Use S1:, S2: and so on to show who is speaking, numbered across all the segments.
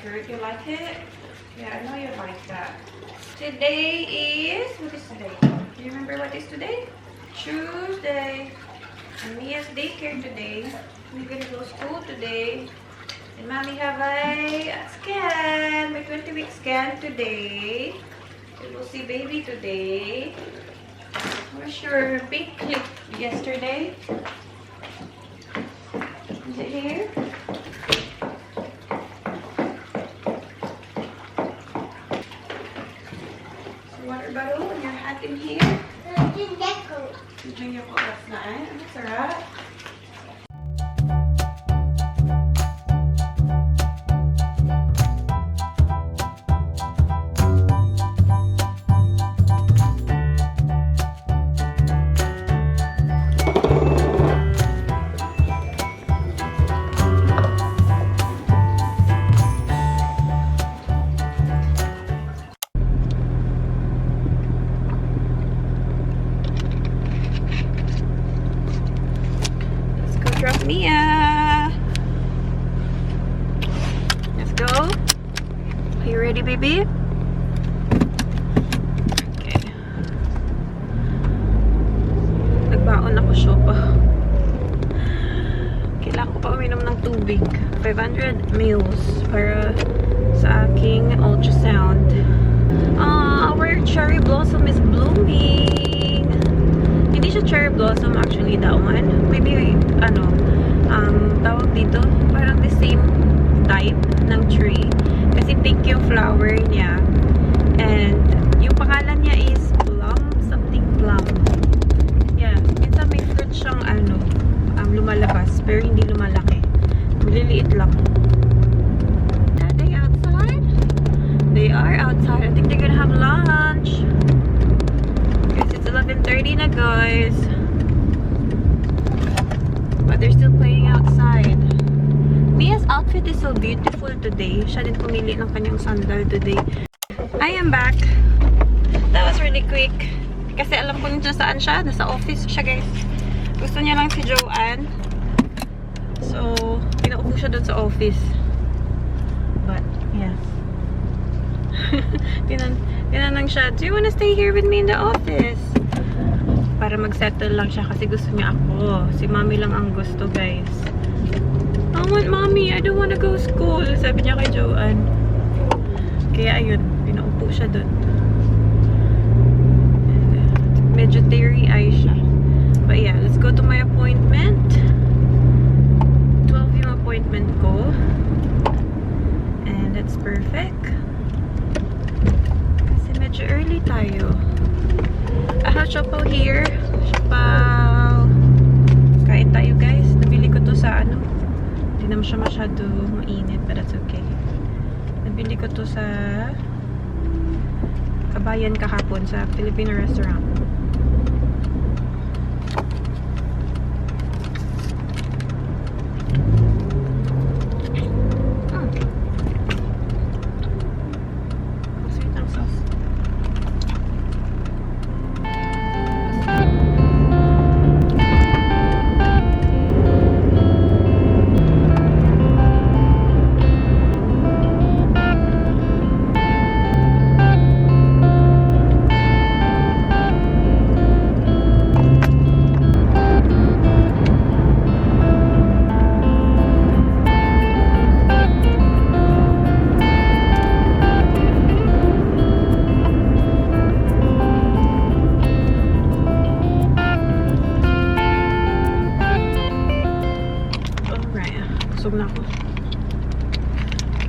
S1: shirt. You like it? Yeah, I know you like that. Today is, what is today? Do you remember what is today? Tuesday. And Mia's daycare today. We're gonna go to school today. And Mommy have a scan. My 20-week scan today. We will see baby today. Where's your big clip yesterday? Is it here? Water bottle and your hat in here. You drink your coat last night. That's alright. Drop Mia. Let's go. Are you ready, baby? Okay. Nagbaon ako siya pa. Kailangan ko pa uminom ng tubig. 500 ml para sa aking ultrasound. Our cherry blossom is blooming. Hindi siya cherry blossom actually, that one. Maybe, tawag dito, parang the same type ng tree. Kasi pink yung flower niya. And yung pangalan niya is plum, something plum. Yeah, minsan may fruit siyang lumalabas, pero hindi lumalaki. Maliliit lang. Are they outside? They are outside. I think they're gonna have lunch. Guys, it's 11:30 na, guys. But they're still playing outside. Mia's outfit is so beautiful today. Siya din pumili ng kanyang sandal today. I am back. That was really quick. Kasi alam ko nito saan siya. Nasa office siya, guys. Gusto niya lang si Joanne. So, pinaupo siya doon sa office. But, yeah. Tinanong siya, do you wanna stay here with me in the office? Para mag-settle lang siya kasi gusto niya ako. Si Mommy lang ang gusto, guys. I want Mommy. I don't wanna go school. Sabi niya kay Joanne. Kaya ayun, pinaupo siya dun. Medyo teary-eye siya. But yeah, let's go to my appointment. 12 yung appointment ko. And that's perfect. Kasi medyo early tayo. I have Siopaw here. Siopaw. Kain tayo, guys. Nabili ko to sa hindi naman siya masyado mainit, but that's okay. Nabili ko to sa Kabayan kahapon sa Filipino restaurant. Busog na ako.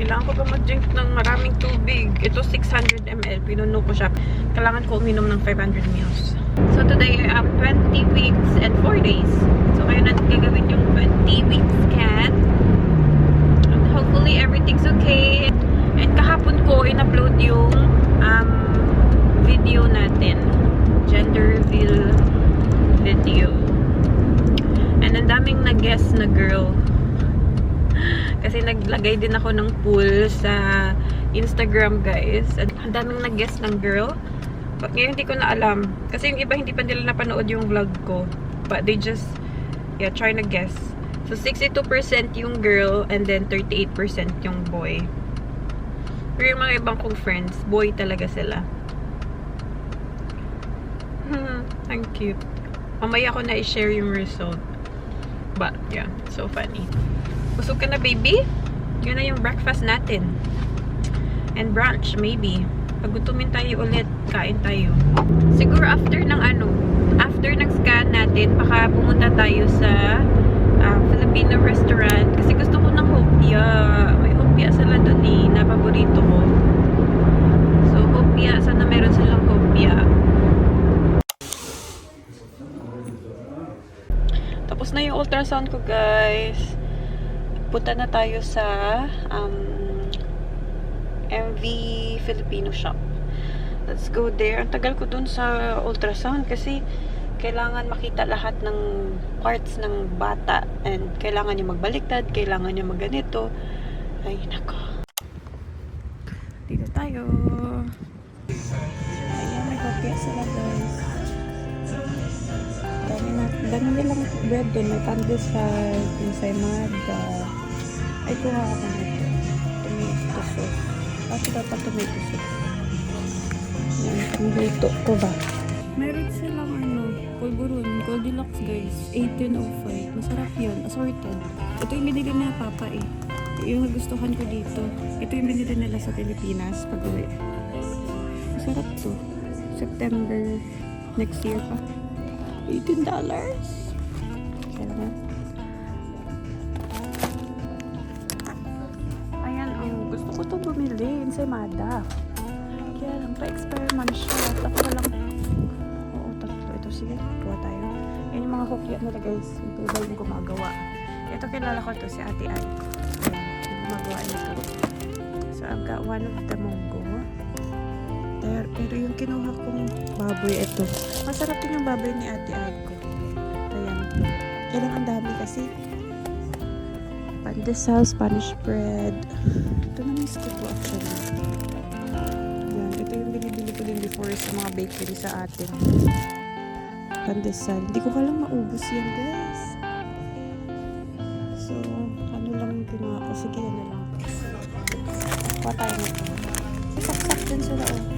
S1: Kailangan ko pa mag-drink ng maraming tubig. Ito 600 ml. Pinuno ko siya. Kailangan ko uminom ng 500 ml. So today, 20 weeks and 4 days. So ngayon natin gagawin yung 20 week scan. And hopefully everything's okay. And kahapon ko in-upload yung video natin. Gender reveal video. And ang daming nag-guess na girl. Kasi naglagay din ako ng poll sa Instagram, guys. At ang daming nag-guess ng girl. But ngayon hindi ko na alam. Kasi yung iba hindi pa nila napanood yung vlog ko. But they just, yeah, try na guess. So 62% yung girl and then 38% yung boy. Pero yung mga ibang kong friends, boy talaga sila. Ang cute. Mamaya ko na i-share yung result. But, yeah, so funny. Busog ka na, baby? Yun na yung breakfast natin. And brunch, maybe. Pag gutumin tayo ulit, kain tayo. Siguro after ng scan natin, baka pumunta tayo sa Filipino restaurant. Kasi gusto ko ng hopia. May hopia sila dun eh, na paborito ko. So, hopia. Sana meron silang hopia. Tapos na yung ultrasound ko, guys. Punta na tayo sa MV Filipino shop. Let's go there. Ang tagal ko dun sa ultrasound kasi kailangan makita lahat ng parts ng bata and kailangan niya magbaliktad, kailangan niya magganito. Ay, nako. Dito tayo. Ayan, may hopya sila, guys. Dami nilang bread doon. May pandesal, may saymada. Ay, kuha ako nito. Tomato sauce. Kasi dapat tomato sauce. Yan, pangluto ko ba? Meron silang pulburon, Goldilocks, guys. 1805. Masarap yun. Assorted. Ito yung binili na Papa eh. Yung nagustuhan ko dito. Ito yung binili nila sa Pilipinas pag uwi. Masarap to. September next year pa. $18. Kaya na. Ayan, gusto ko to bumili. Ensaymada. Kaya lang, pa-experiment siya. Tapos walang... Oo, tatlo. Ito, sige. Kuha tayo. Yan yung mga hokya nila, guys. Ito ba yung gumagawa. Ito, kilala ko to si Ate Ay. Ayan, yung gumagawa nito. So, I've got one of the munggo. Pero yung kinuha kong baboy, ito. Masarap din yung baboy ni Ate Ay ko. Ayan. Kailang ang dami kasi. Pandesal, Spanish bread. Ito na may skip ko actually. Ayan. Ito yung binibili ko din before sa mga bakery sa atin. Pandesal. Hindi ko kalang maubos yan, guys. So, ano lang yung kinuha ko. Sige, yan na lang. Kuha tayo nito. Saksak din sila, oh.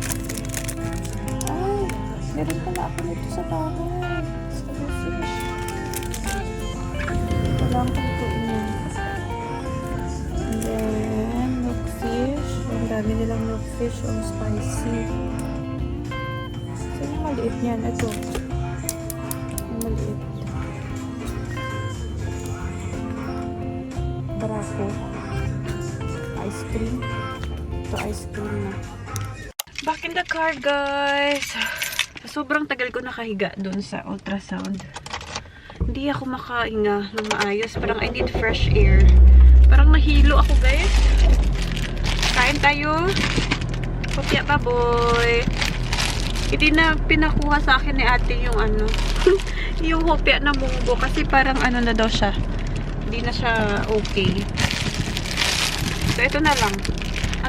S1: Ay, meron pala ako nito sa bahay. Sa fish. Walang kutuin yan. And then, milk fish. Ang dami nilang milk fish. Oh, spicy. So, yung maliit niyan. Ito. Yung maliit. Barako. Ice cream. Ito, ice cream na. Back in the car, guys. Sobrang tagal ko nakahiga dun sa ultrasound. Hindi ako makahinga ng maayos. Parang I need fresh air. Parang nahilo ako, guys. Kain tayo. Kopya pa, boy. Hindi na pinakuha sa akin ni ate yung yung hopya na munggo. Kasi parang na daw siya. Hindi na siya okay. So, ito na lang.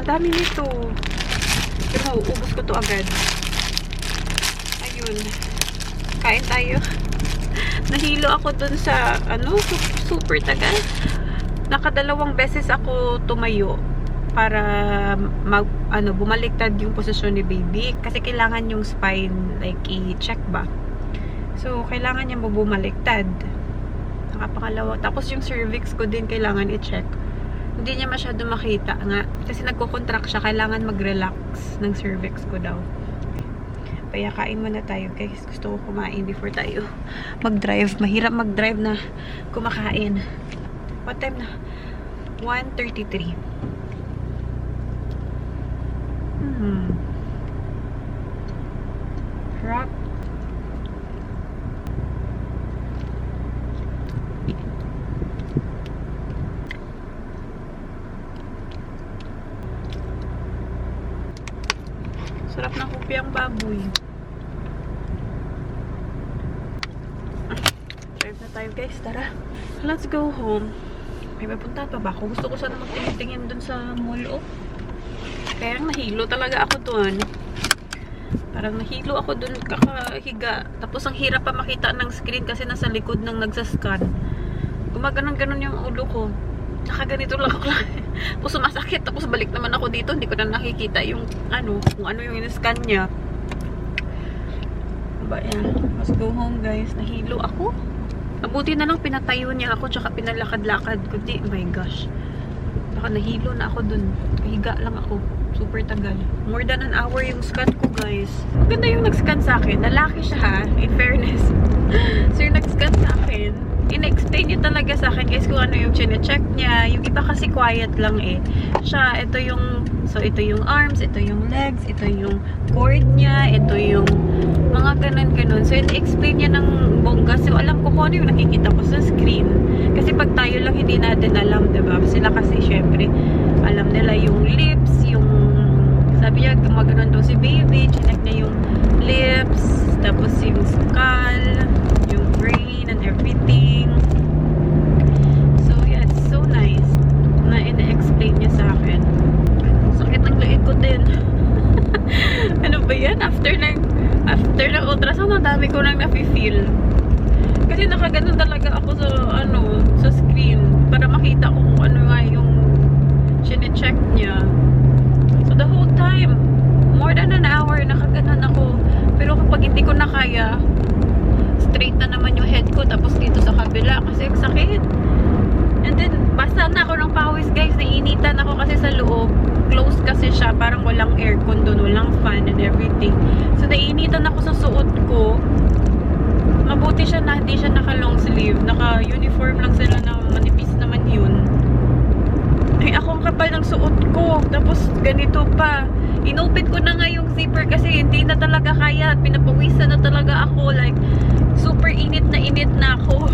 S1: Ang dami nito. Pero ubos ko to agad. Ayun. Kain tayo. Nahilo ako dun sa, super tagal. Nakadalawang beses ako tumayo para bumaliktad yung posisyon ni baby. Kasi kailangan yung spine, like, i-check ba. So, kailangan niya bumaliktad. Nakapangalawa. Tapos yung cervix ko din kailangan i-check. Hindi niya masyado makita nga. Kasi nagko-contract siya. Kailangan mag-relax ng cervix ko daw. Kaya kain muna tayo, guys. Gusto ko kumain before tayo mag-drive. Mahirap mag-drive na kumakain. What time na? 1:33. Rock. Sarap ng kupiang baboy. Drive na tayo, guys. Tara. Let's go home. May papunta pa ba ako? Gusto ko sana magtingin dun sa mall, oh. Kaya nahilo talaga ako dun. Parang nahilo ako dun kakahiga. Tapos ang hirap pa makita ng screen kasi nasa likod ng nagsascan. Gumaganon-ganon yung ulo ko. nakaganito lang ako. Tapos sumasakit. Tapos balik naman ako dito. Hindi ko na nakikita yung kung ano yung in-scan niya. Ba yan. Let's go home guys. Nahilo ako. Mabuti na lang pinatayo niya ako tsaka pinalakad-lakad ko. Di, oh my gosh. Baka nahilo na ako dun. Higa lang ako. Super tagal. More than an hour yung scan ko, guys. Maganda yung nag-scan sa akin. Lalaki siya, ha? In fairness. So, yung nag-scan sa akin, in-explain niya talaga sa akin, guys, kung ano yung chine-check niya. Yung iba kasi quiet lang, eh. Siya, ito yung, so, ito yung arms, ito yung legs, ito yung cord niya, ito yung mga ganun-ganun. So, in-explain niya ng bongga. So, alam ko kung ano yung nakikita ko sa screen. Kasi pag tayo lang hindi natin alam, diba? Sila kasi, syempre, alam nila yung lips, yung sabi niya, gumagano'n daw si baby, chinek niya yung lips, tapos yung skull, yung brain, and everything. So, yeah, it's so nice na ina-explain niya sa akin. Sakit ng leeg ko din. Ano ba yan? After ng ultrasound, ang dami ko nang nafe-feel. Kasi nakaganon talaga ako sa, sa screen, para makita ko kung ano nga yung chine-check niya. So, the whole time, more than an hour, nakaganon ako. Pero kapag hindi ko na kaya, straight na naman yung head ko, tapos dito sa kabila, kasi sakit. And then, basa na ako ng pawis, guys. Naiinitan ako kasi sa loob. Close kasi siya, parang walang aircon doon, walang fan and everything. So, naiinitan ako sa suot ko. Mabuti siya na hindi siya naka-long sleeve. Naka-uniform lang sila na manipis naman yun. Ay, ako ang kapal ng suot ko. Tapos, ganito pa. Inopen ko na nga yung zipper kasi hindi na talaga kaya. Pinapawisan na talaga ako. Like, super init na ako.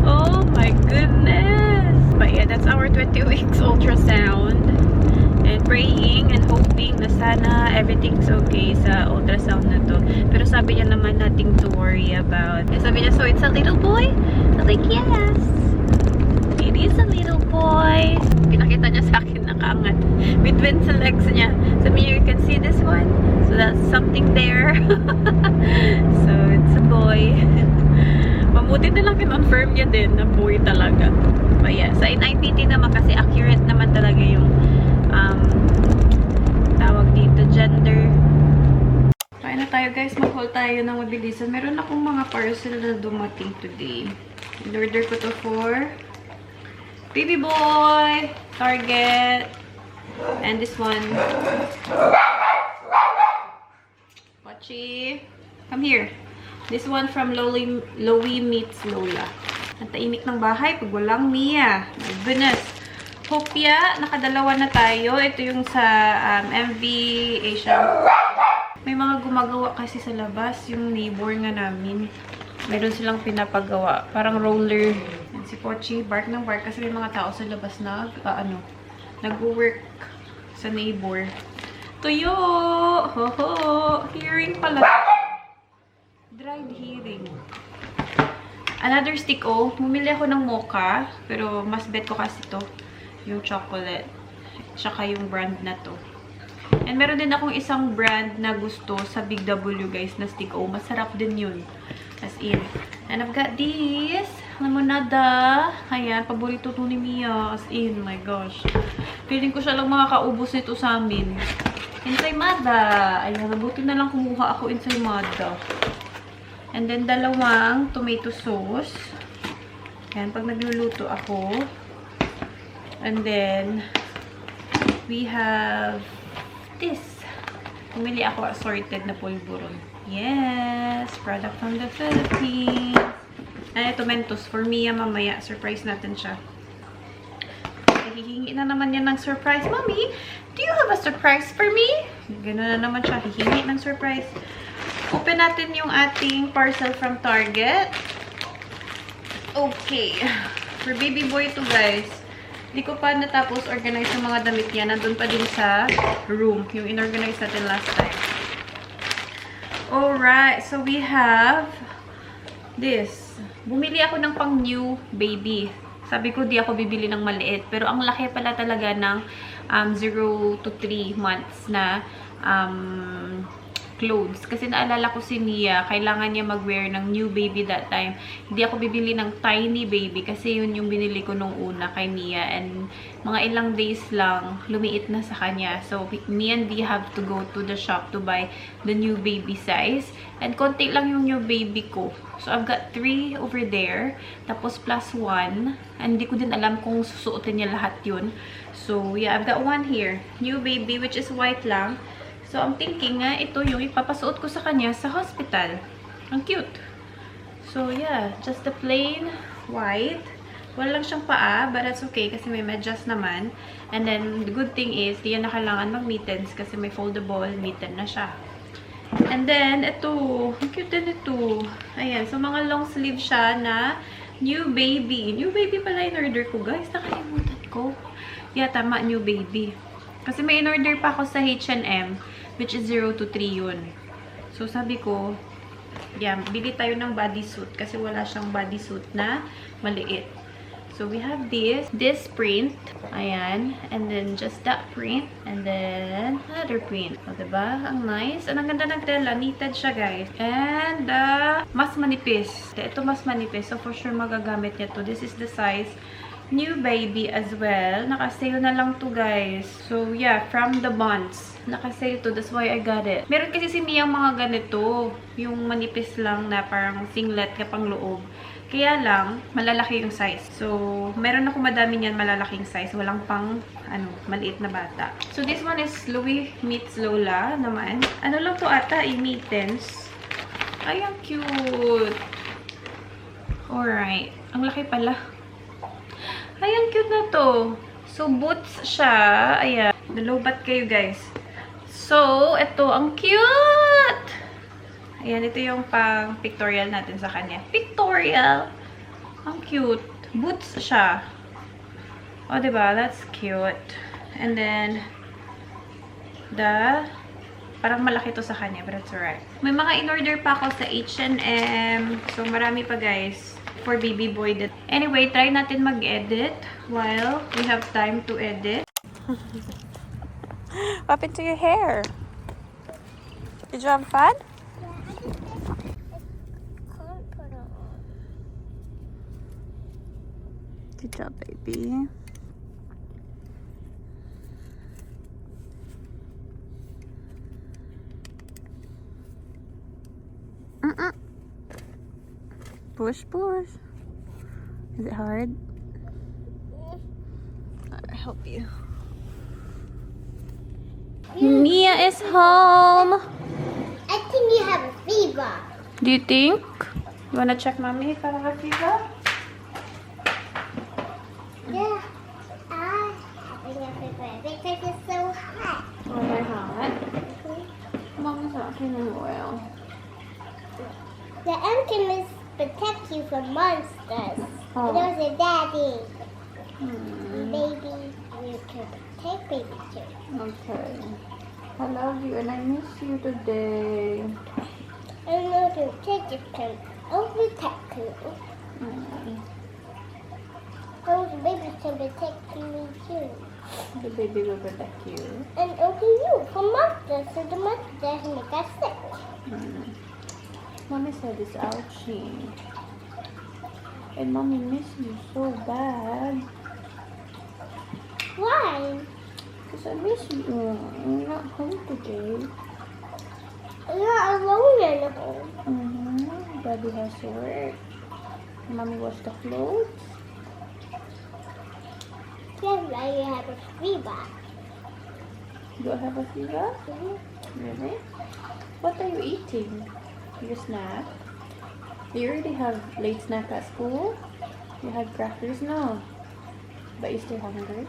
S1: Oh my goodness. But yeah, that's our 20 weeks ultrasound. And praying and hoping na sana everything's okay sa ultrasound na to. Pero sabi niya naman nothing to worry about. Sabi niya, so it's a little boy? I was like, yes. It is a little boy. Pinakita niya sa akin nakaangat. Between sa legs niya. Sabi niya, you can see this one. So that's something there. So it's a boy. Mabuti na lang kinonfirm niya din na boy talaga. But yeah, sa NIPT naman kasi accurate naman talaga yung tawag dito, gender. Kaya na tayo guys, mag-haul tayo ng mabilisan. Meron akong mga parcel na dumating today. In-order ko to for Baby Boy, Target, and this one. Wachi, come here. This one from Lowy Meets Lola. Ang taimik ng bahay pag walang Mia. My goodness. Hopia, nakadalawa na tayo. Ito yung sa MV Asia. May mga gumagawa kasi sa labas. Yung neighbor nga namin. Meron silang pinapagawa. Parang roller. Yan, si Pochi, bark ng bark. Kasi may mga tao sa labas na nag-work sa neighbor. Tuyo! Ho-ho! Hearing pala. Dried hearing. Another stick, bumili ako ng mocha. Pero mas bet ko kasi to. Yung chocolate. Tsaka yung brand na to. And meron din akong isang brand na gusto sa Big W, guys, na stick. Masarap din yun. As in. And I've got this. Lemonada. Ayan, paborito to ni Mia. As in, my gosh. Feeling ko siya lang makakaubos nito sa amin. Ensaymada. Ayan, nabuti na lang kumuha ako ensaymada. And then, dalawang tomato sauce. Ayan, pag nagluluto ako. And then, we have this. Pumili ako assorted na pulburon. Yes! Product from the Philippines. And ito, Mentos. For Mia, mamaya. Surprise natin siya. Hihingi na naman yan ng surprise. Mommy, do you have a surprise for me? Gano'n na naman siya. Hihingi ng surprise. Open natin yung ating parcel from Target. Okay. For baby boy to, guys. Hindi ko pa natapos organize yung mga damit niya. Nandun pa din sa room. Yung inorganize natin last time. Alright. So, we have this. Bumili ako ng pang new baby. Sabi ko, di ako bibili ng maliit. Pero ang laki pala talaga ng 0 to 3 months na clothes. Kasi naalala ko si Nia, kailangan niya mag-wear ng new baby that time. Hindi ako bibili ng tiny baby kasi yun yung binili ko nung una kay Nia. And mga ilang days lang, lumiit na sa kanya. So, me and Dee have to go to the shop to buy the new baby size. And konti lang yung new baby ko. So, I've got 3 over there. Tapos, plus 1. And hindi ko din alam kung susuotin niya lahat yun. So, yeah, I've got 1 here. New baby, which is white lang. So, I'm thinking nga, ito yung ipapasuot ko sa kanya sa hospital. Ang cute. So, yeah, just the plain white. Wala lang siyang paa, but that's okay kasi may medyas naman. And then, the good thing is, di yan na kailangan mag-mittens kasi may foldable mitten na siya. And then, ito. Ang cute din ito. Ayan. So, mga long sleeve siya na new baby. New baby pala in-order ko, guys. Nakalimutan ko. Yeah, tama. New baby. Kasi may in-order pa ako sa H&M, which is 0 to 3 yun. So, sabi ko, yeah, bili tayo ng bodysuit kasi wala siyang bodysuit na maliit. So, we have this print. Ayan. And then, just that print. And then, another print. O, diba? Ang nice. Ang ganda ng tela. Knitted siya, guys. And, mas manipis. Ito mas manipis. So, for sure, magagamit niya to. This is the size. New baby as well. Naka-sale na lang to, guys. So, yeah. From the Bonds. Naka-sale to. That's why I got it. Meron kasi si Miyang mga ganito. Yung manipis lang na parang singlet na pang loob. Kaya lang, malalaki yung size. So, meron ako madami niyan malalaking size. Walang pang, maliit na bata. So, this one is Louis meets Lola naman. Ano lang to ata? Mittens. Ay, ang cute. Alright. Ang laki pala. Ay, ang cute na to. So, boots siya. Ayan. Nalobat kayo, guys. So, ito. Ang cute! Ayan, ito yung pang pictorial natin sa kanya. Pictorial! Ang cute. Boots siya. Oh, diba? That's cute. And then, parang malaki to sa kanya, but that's alright. May mga in-order pa ako sa H&M. So, marami pa, guys, for baby boy. Anyway, try natin mag-edit while we have time to edit. What happened to your hair? Did you have fun? Good job, baby. Push, push. Is it hard? I'll help you. Mia is home.
S2: I think you have a fever.
S1: Do you think? You wanna check mommy if I have a fever?
S2: Yeah. I think a fever because it's so hot.
S1: Oh, very hot. Mama's not feeling well.
S2: The alchemists protect you from monsters.
S1: Oh.
S2: There's a daddy.
S1: Hmm.
S2: Baby, you can protect baby too.
S1: Okay. I love you and I miss you today.
S2: I know the teacher can protect you.
S1: Hmm.
S2: So the baby can protect me too.
S1: The baby will protect you.
S2: And also you from monsters, so the monsters make us sick.
S1: Hmm. Mommy said it's ouchie. And mommy miss you so bad.
S2: Why?
S1: Because I miss you. You're not home today.
S2: You're alone in the home.
S1: Mm-hmm. Daddy has to work. Mommy washed the clothes.
S2: That's why you have a fever.
S1: Do I have a fever?
S2: Mm-hmm.
S1: Really? What are you eating? Your snack? You already have late snack at school? You had crackers now. But you're still hungry.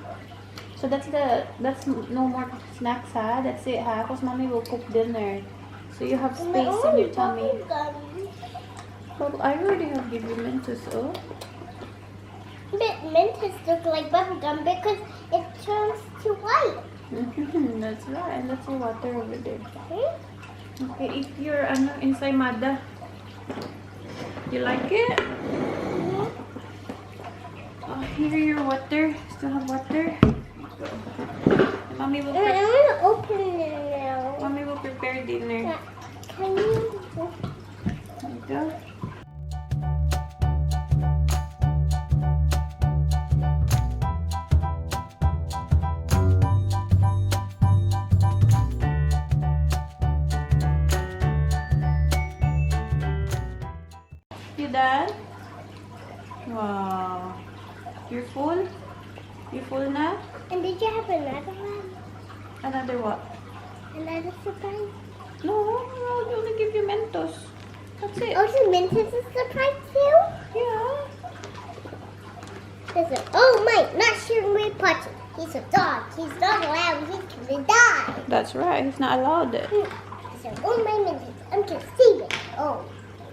S1: So that's no more snacks, ha? That's it, ha? Because mommy will cook dinner. So you have space in your tummy. But I already have given you Mentos, oh.
S2: But Mentos look like bubblegum because it turns to white.
S1: That's right. And that's your water over there.
S2: Hmm?
S1: Okay, eat your ensaymada. You like it?
S2: Mm-hmm.
S1: Oh, here your water. Still have water? Mommy will
S2: I'm going to open it now.
S1: Mommy will prepare dinner.
S2: Yeah. Can you?
S1: There you go. You done? Wow. You're full? You full na?
S2: And did you have another one?
S1: Another what?
S2: Another surprise?
S1: No, I'll only give you Mentos. That's it.
S2: Oh, so Mintus is a surprise too?
S1: Yeah.
S2: There's a, oh my, not Sugar Potty. He's a dog. He's not allowed. He's gonna die.
S1: That's right. He's not allowed it.
S2: I said, oh my Mintus, I'm gonna save it. Oh,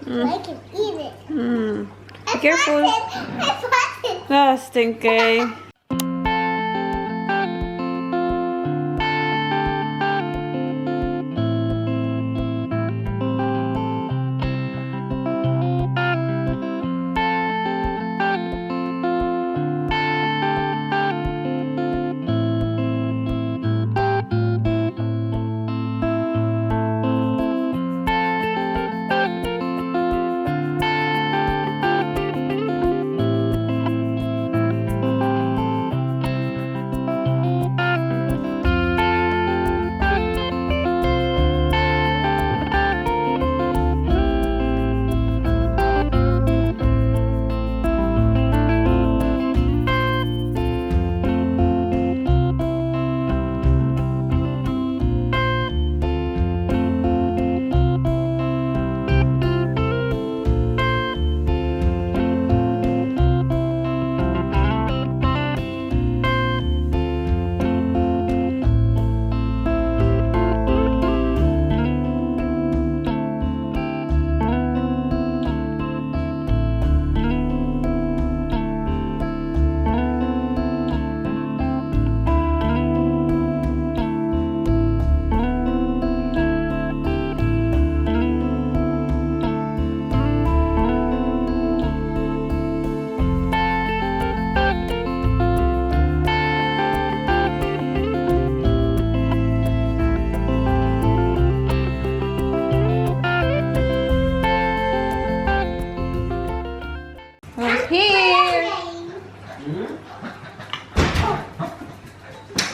S2: so I can eat it.
S1: Hmm.
S2: I
S1: Be careful.
S2: fought it.
S1: Ah, stinky. Who's here?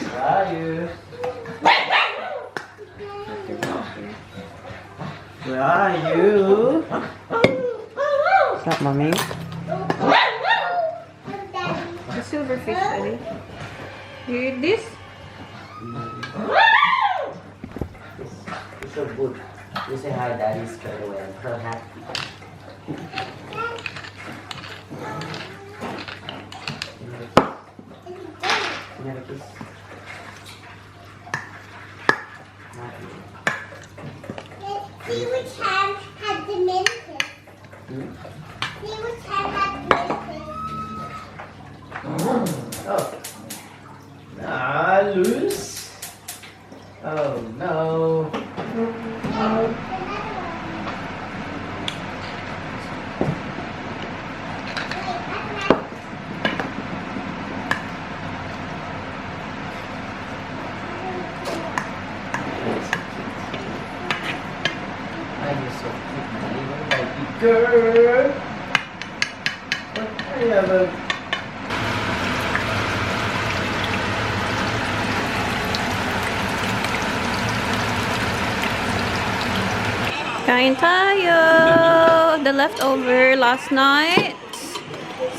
S3: Where are you? Where are you? What's up, mommy?
S1: The silverfish, Daddy. You eat this?
S3: It's so good. You say hi, daddy, straight away. I'm so happy. You have a kiss?
S2: See which hand had the Mintus. See which hand had the Mintus.
S3: Oh. Ah, loose. Oh, no. You're so cute, my little baby girl. I have a...
S1: Kain tayo! The leftover last night.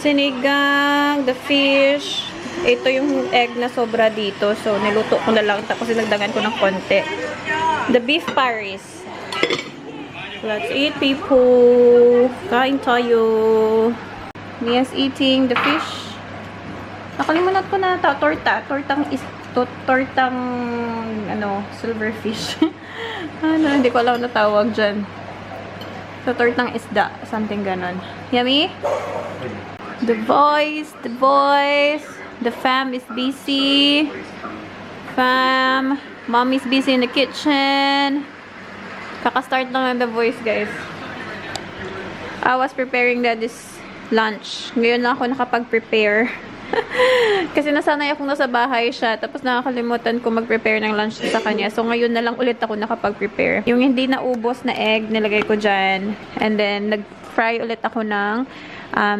S1: Sinigang, the fish. Ito yung egg na sobra dito. So, niluto ko na lang. Tapos, dinagdagan ko ng konti. The beef Paris. Let's eat, people. Kain tayo. Mia's eating the fish. Nakalimutan ko na torta. Tortang, ano, silverfish. Ano, hindi ko alam na tawag dyan. So, tortang isda. Something ganon. Yummy? The boys. The fam is busy. Mommy's busy in the kitchen. Kaka-start lang ng The Voice, guys. I was preparing daddy's lunch. Ngayon lang ako nakapag-prepare. Kasi nasanay akong nasa bahay siya, tapos nakakalimutan ko mag-prepare ng lunch sa kanya. So, ngayon na lang ulit ako nakapag-prepare. Yung hindi naubos na egg, nilagay ko dyan. And then, nag-fry ulit ako ng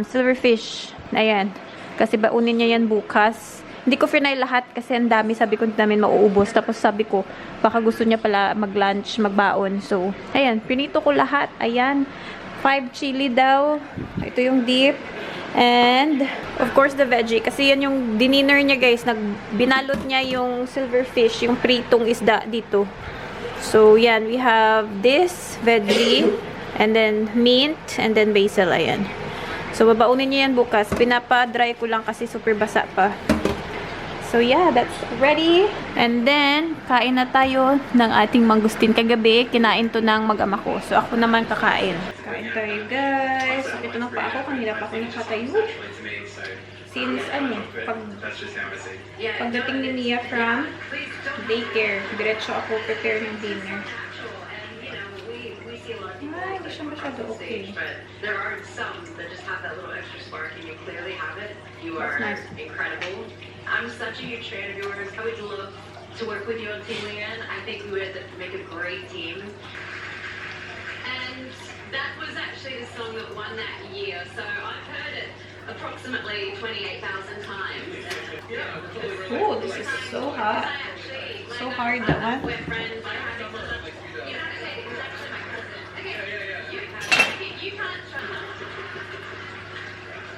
S1: silverfish. Ayan. Kasi baunin niya yan bukas. Hindi ko finay lahat kasi ang dami. Sabi ko, hindi namin mauubos. Tapos sabi ko, baka gusto niya pala mag-lunch, magbaon. So, ayan. Pinito ko lahat. Ayan. 5 chili daw. Ito yung dip. And, of course, the veggie. Kasi yan yung dinner niya, guys. Binalot niya yung silverfish, yung pritong isda dito. So, yan. We have this veggie. And then, mint. And then, basil. Ayan. So, babaunin niya yan bukas. Pinapa-dry ko lang kasi super basa pa. So, yeah, that's ready. And then, kain na tayo ng ating mangustin. Kagabi, kinain to ng mag-ama ko. So, ako naman kakain. Kain tayo, guys. Ito na pa ako. Kanina pa ako nakatayo. Since, pagdating ni Mia from daycare, diretso ako prepare ng dinner. Ay, hindi siya masyado okay.
S4: There are some that just have that little extra spark, and you clearly have it. You are
S1: That's nice.
S4: incredible. I'm such a huge fan of yours. I would love to work with you on Team Leanne. I think we would make a great team. And that was actually the song that won that year. So I've heard it approximately 28,000 times.
S1: Oh, this is so hot. So hard, that one.
S4: We're friends. I have you know, okay, it's actually my cousin. Okay, you can't trust.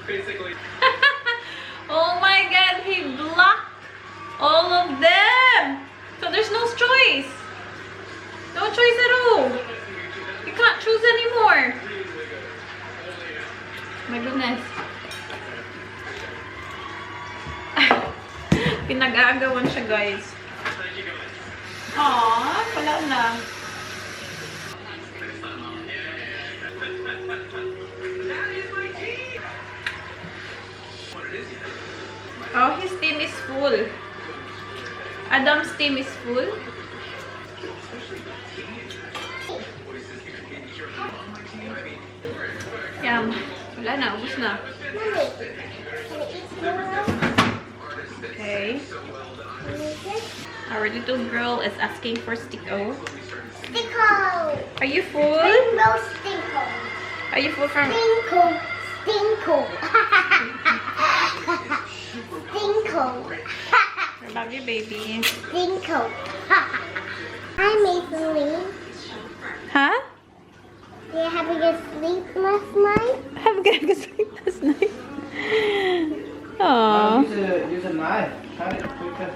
S3: Basically.
S1: Oh my god, he blocked all of them! So there's no choice. No choice at all. You can't choose anymore. My goodness. Pinag-aagawan siya, guys. Aww, wala na. Oh, his team is full. Adam's team is full. Yum. Wala na, ubus na.
S2: Mommy, can I eat more?
S1: Okay. Our little girl is asking for Sticko.
S2: Stinko!
S1: Are you full?
S2: Rainbow Stinko!
S1: Are you full from...
S2: Stinko! Stinko! Stinko!
S1: I love you, baby.
S2: Stinko! Hi, Mason.
S1: Huh?
S2: Did you have a good sleep last night?
S1: Have a good sleep last night. Aww.
S3: Use a knife. Cut it quicker.